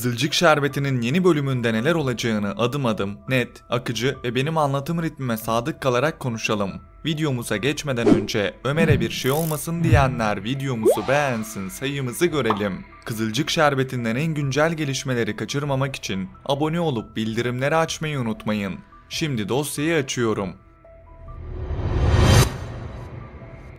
Kızılcık Şerbeti'nin yeni bölümünde neler olacağını adım adım, net, akıcı ve benim anlatım ritmime sadık kalarak konuşalım. Videomuza geçmeden önce Ömer'e bir şey olmasın diyenler videomuzu beğensin, sayımızı görelim. Kızılcık Şerbeti'nden en güncel gelişmeleri kaçırmamak için abone olup bildirimleri açmayı unutmayın. Şimdi dosyayı açıyorum.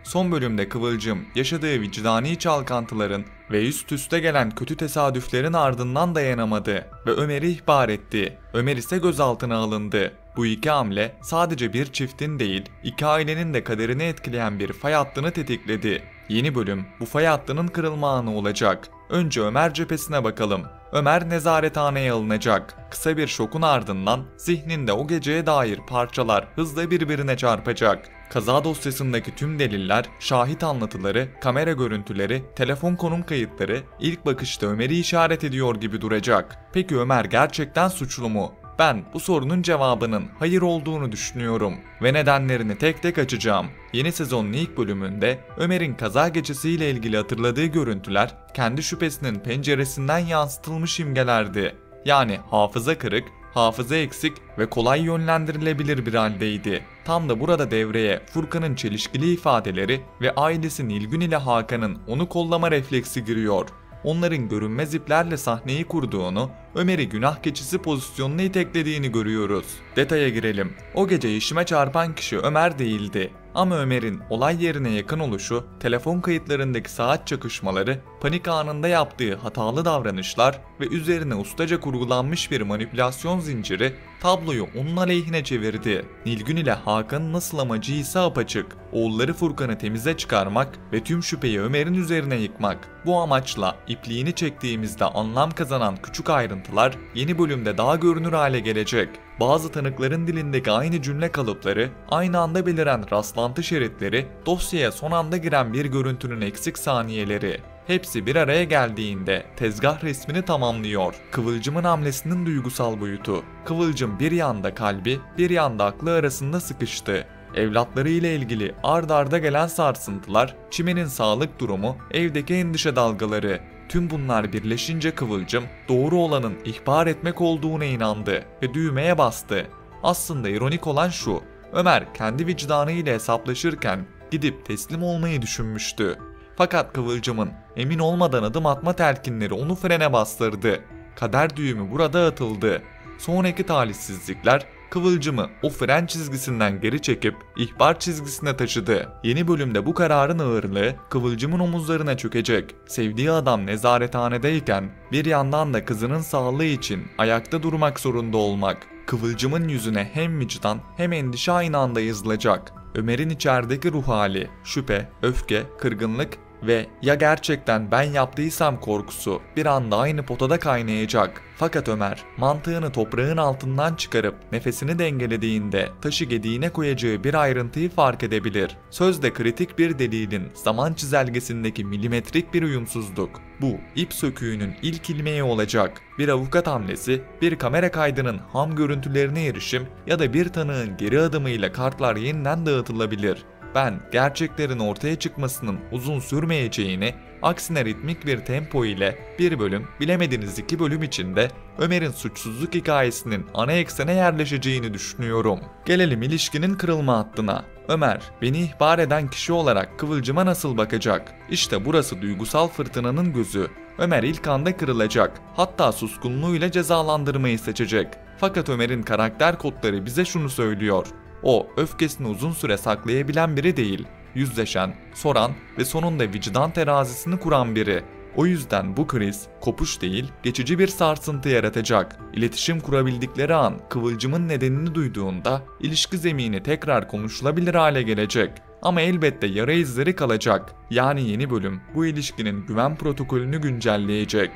Son bölümde Kıvılcım yaşadığı vicdani çalkantıların ve üst üste gelen kötü tesadüflerin ardından dayanamadı ve Ömer'i ihbar etti. Ömer ise gözaltına alındı. Bu iki hamle sadece bir çiftin değil, iki ailenin de kaderini etkileyen bir fay hattını tetikledi. Yeni bölüm bu fay hattının kırılma anı olacak. Önce Ömer cephesine bakalım. Ömer nezarethaneye alınacak. Kısa bir şokun ardından zihninde o geceye dair parçalar hızla birbirine çarpacak. Kaza dosyasındaki tüm deliller, şahit anlatıları, kamera görüntüleri, telefon konum kayıtları ilk bakışta Ömer'i işaret ediyor gibi duracak. Peki Ömer gerçekten suçlu mu? Ben bu sorunun cevabının hayır olduğunu düşünüyorum ve nedenlerini tek tek açacağım. Yeni sezonun ilk bölümünde Ömer'in kaza gecesiyle ilgili hatırladığı görüntüler kendi şüphesinin penceresinden yansıtılmış imgelerdi. Yani hafıza kırık, hafıza eksik ve kolay yönlendirilebilir bir haldeydi. Tam da burada devreye Furkan'ın çelişkili ifadeleri ve ailesi Nilgün ile Hakan'ın onu kollama refleksi giriyor. Onların görünmez iplerle sahneyi kurduğunu, Ömer'i günah keçisi pozisyonuna iteklediğini görüyoruz. Detaya girelim. O gece yeşime çarpan kişi Ömer değildi. Ama Ömer'in olay yerine yakın oluşu, telefon kayıtlarındaki saat çakışmaları, panik anında yaptığı hatalı davranışlar ve üzerine ustaca kurgulanmış bir manipülasyon zinciri tabloyu onun aleyhine çevirdi. Nilgün ile Hakan'ın nasıl amacı ise apaçık. Oğulları Furkan'ı temize çıkarmak ve tüm şüpheyi Ömer'in üzerine yıkmak. Bu amaçla ipliğini çektiğimizde anlam kazanan küçük ayrıntılar yeni bölümde daha görünür hale gelecek. Bazı tanıkların dilindeki aynı cümle kalıpları, aynı anda beliren rastlantı şeritleri, dosyaya son anda giren bir görüntünün eksik saniyeleri. Hepsi bir araya geldiğinde tezgah resmini tamamlıyor. Kıvılcım'ın hamlesinin duygusal boyutu. Kıvılcım bir yanda kalbi, bir yanda aklı arasında sıkıştı. Evlatları ile ilgili ard arda gelen sarsıntılar, Çimen'in sağlık durumu, evdeki endişe dalgaları. Tüm bunlar birleşince Kıvılcım doğru olanın ihbar etmek olduğuna inandı ve düğmeye bastı. Aslında ironik olan şu, Ömer kendi vicdanı ile hesaplaşırken gidip teslim olmayı düşünmüştü. Fakat Kıvılcım'ın emin olmadan adım atma telkinleri onu frene bastırdı. Kader düğümü burada atıldı. Sonraki talihsizlikler Kıvılcım'ı o fren çizgisinden geri çekip ihbar çizgisine taşıdı. Yeni bölümde bu kararın ağırlığı Kıvılcım'ın omuzlarına çökecek. Sevdiği adam nezarethanedeyken bir yandan da kızının sağlığı için ayakta durmak zorunda olmak. Kıvılcım'ın yüzüne hem vicdan hem endişe aynı anda yazılacak. Ömer'in içerideki ruh hali, şüphe, öfke, kırgınlık ve ya gerçekten ben yaptıysam korkusu bir anda aynı potada kaynayacak. Fakat Ömer mantığını toprağın altından çıkarıp nefesini dengelediğinde taşı gediğine koyacağı bir ayrıntıyı fark edebilir. Sözde kritik bir delilin zaman çizelgesindeki milimetrik bir uyumsuzluk. Bu ip söküğünün ilk ilmeği olacak. Bir avukat hamlesi, bir kamera kaydının ham görüntülerine erişim ya da bir tanığın geri adımıyla kartlar yeniden dağıtılabilir. Ben gerçeklerin ortaya çıkmasının uzun sürmeyeceğini, aksine ritmik bir tempo ile bir bölüm, bilemediniz 2 bölüm içinde Ömer'in suçsuzluk hikayesinin ana eksene yerleşeceğini düşünüyorum. Gelelim ilişkinin kırılma hattına. Ömer, beni ihbar eden kişi olarak Kıvılcım'a nasıl bakacak? İşte burası duygusal fırtınanın gözü. Ömer ilk anda kırılacak, hatta suskunluğuyla cezalandırmayı seçecek. Fakat Ömer'in karakter kodları bize şunu söylüyor. O, öfkesini uzun süre saklayabilen biri değil, yüzleşen, soran ve sonunda vicdan terazisini kuran biri. O yüzden bu kriz, kopuş değil, geçici bir sarsıntı yaratacak. İletişim kurabildikleri an Kıvılcım'ın nedenini duyduğunda ilişki zemini tekrar konuşulabilir hale gelecek. Ama elbette yara izleri kalacak. Yani yeni bölüm bu ilişkinin güven protokolünü güncelleyecek.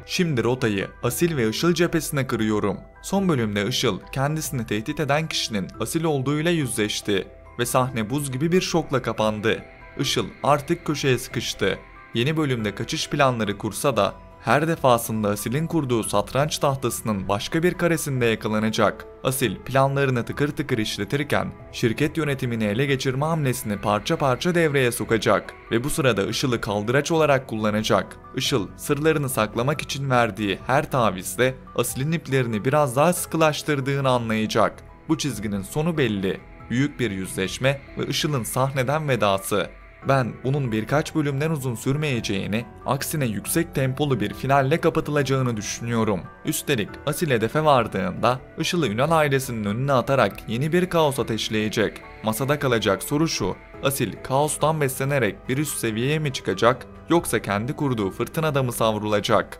Şimdi rotayı Asil ve Işıl cephesine kırıyorum. Son bölümde Işıl kendisini tehdit eden kişinin Asil olduğuyla yüzleşti ve sahne buz gibi bir şokla kapandı. Işıl artık köşeye sıkıştı. Yeni bölümde kaçış planları kursa da her defasında Asil'in kurduğu satranç tahtasının başka bir karesinde yakalanacak. Asil planlarını tıkır tıkır işletirken şirket yönetimini ele geçirme hamlesini parça parça devreye sokacak ve bu sırada Işıl'ı kaldıraç olarak kullanacak. Işıl sırlarını saklamak için verdiği her tavizle Asil'in iplerini biraz daha sıkılaştırdığını anlayacak. Bu çizginin sonu belli. Büyük bir yüzleşme ve Işıl'ın sahneden vedası. Ben bunun birkaç bölümden uzun sürmeyeceğini, aksine yüksek tempolu bir finalle kapatılacağını düşünüyorum. Üstelik Asil hedefe vardığında Işıl'ı Ünal ailesinin önüne atarak yeni bir kaos ateşleyecek. Masada kalacak soru şu: Asil kaostan beslenerek bir üst seviyeye mi çıkacak, yoksa kendi kurduğu fırtınada mı savrulacak?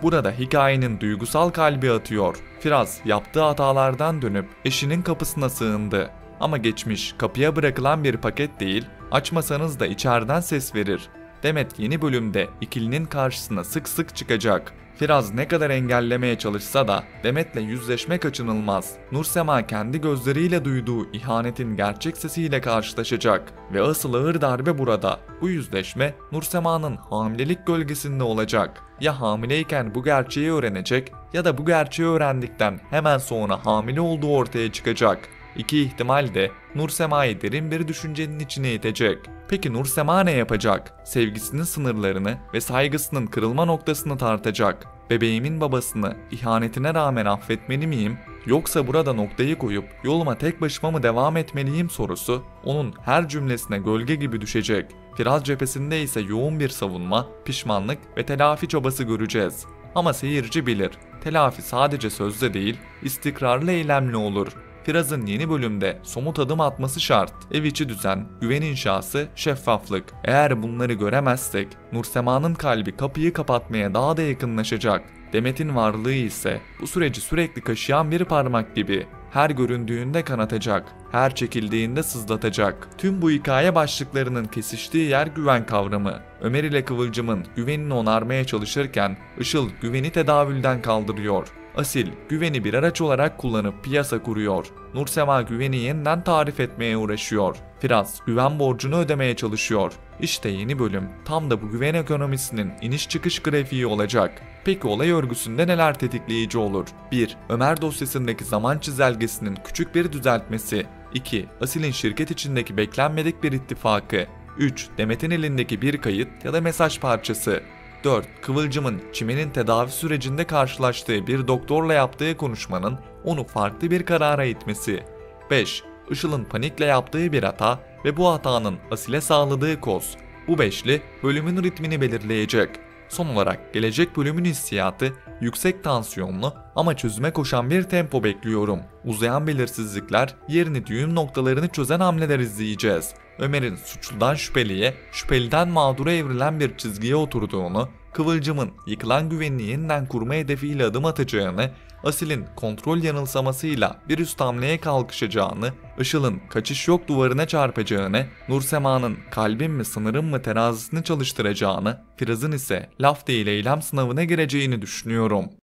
Burada hikayenin duygusal kalbi atıyor. Firaz yaptığı hatalardan dönüp eşinin kapısına sığındı. Ama geçmiş kapıya bırakılan bir paket değil, açmasanız da içeriden ses verir. Demet yeni bölümde ikilinin karşısına sık sık çıkacak. Firaz ne kadar engellemeye çalışsa da Demet'le yüzleşme kaçınılmaz. Nursema kendi gözleriyle duyduğu ihanetin gerçek sesiyle karşılaşacak ve asıl ağır darbe burada. Bu yüzleşme Nursema'nın hamilelik gölgesinde olacak. Ya hamileyken bu gerçeği öğrenecek ya da bu gerçeği öğrendikten hemen sonra hamile olduğu ortaya çıkacak. İki ihtimal de Nursema'yı derin bir düşüncenin içine itecek. Peki Nursema ne yapacak? Sevgisinin sınırlarını ve saygısının kırılma noktasını tartacak. Bebeğimin babasını ihanetine rağmen affetmeli miyim? Yoksa burada noktayı koyup yoluma tek başıma mı devam etmeliyim sorusu onun her cümlesine gölge gibi düşecek. Firaz cephesinde ise yoğun bir savunma, pişmanlık ve telafi çabası göreceğiz. Ama seyirci bilir, telafi sadece sözde değil, istikrarlı eylemle olur. Firaz'ın yeni bölümde somut adım atması şart. Ev içi düzen, güven inşası, şeffaflık. Eğer bunları göremezsek Nursema'nın kalbi kapıyı kapatmaya daha da yakınlaşacak. Demet'in varlığı ise bu süreci sürekli kaşıyan bir parmak gibi. Her göründüğünde kanatacak, her çekildiğinde sızlatacak. Tüm bu hikaye başlıklarının kesiştiği yer güven kavramı. Ömer ile Kıvılcım'ın güvenini onarmaya çalışırken Işıl güveni tedavülden kaldırıyor. Asil güveni bir araç olarak kullanıp piyasa kuruyor. Nursema güveni yeniden tarif etmeye uğraşıyor. Firaz güven borcunu ödemeye çalışıyor. İşte yeni bölüm tam da bu güven ekonomisinin iniş çıkış grafiği olacak. Peki olay örgüsünde neler tetikleyici olur? 1. Ömer dosyasındaki zaman çizelgesinin küçük bir düzeltmesi. 2. Asil'in şirket içindeki beklenmedik bir ittifakı. 3. Demet'in elindeki bir kayıt ya da mesaj parçası. 4. Kıvılcım'ın Çimen'in tedavi sürecinde karşılaştığı bir doktorla yaptığı konuşmanın onu farklı bir karara itmesi. 5. Işıl'ın panikle yaptığı bir hata ve bu hatanın Asil'e sağladığı koz. Bu beşli bölümün ritmini belirleyecek. Son olarak gelecek bölümün hissiyatı yüksek tansiyonlu ama çözüme koşan bir tempo bekliyorum. Uzayan belirsizlikler yerini düğüm noktalarını çözen hamleler izleyeceğiz. Ömer'in suçludan şüpheliye, şüpheliden mağdura evrilen bir çizgiye oturduğunu, Kıvılcım'ın yıkılan güvenini yeniden kurma hedefiyle adım atacağını, Asil'in kontrol yanılsamasıyla bir üst hamleye kalkışacağını, Işıl'ın kaçış yok duvarına çarpacağını, Nursema'nın kalbim mi sınırım mı terazisini çalıştıracağını, Firaz'ın ise laf değil eylem sınavına gireceğini düşünüyorum.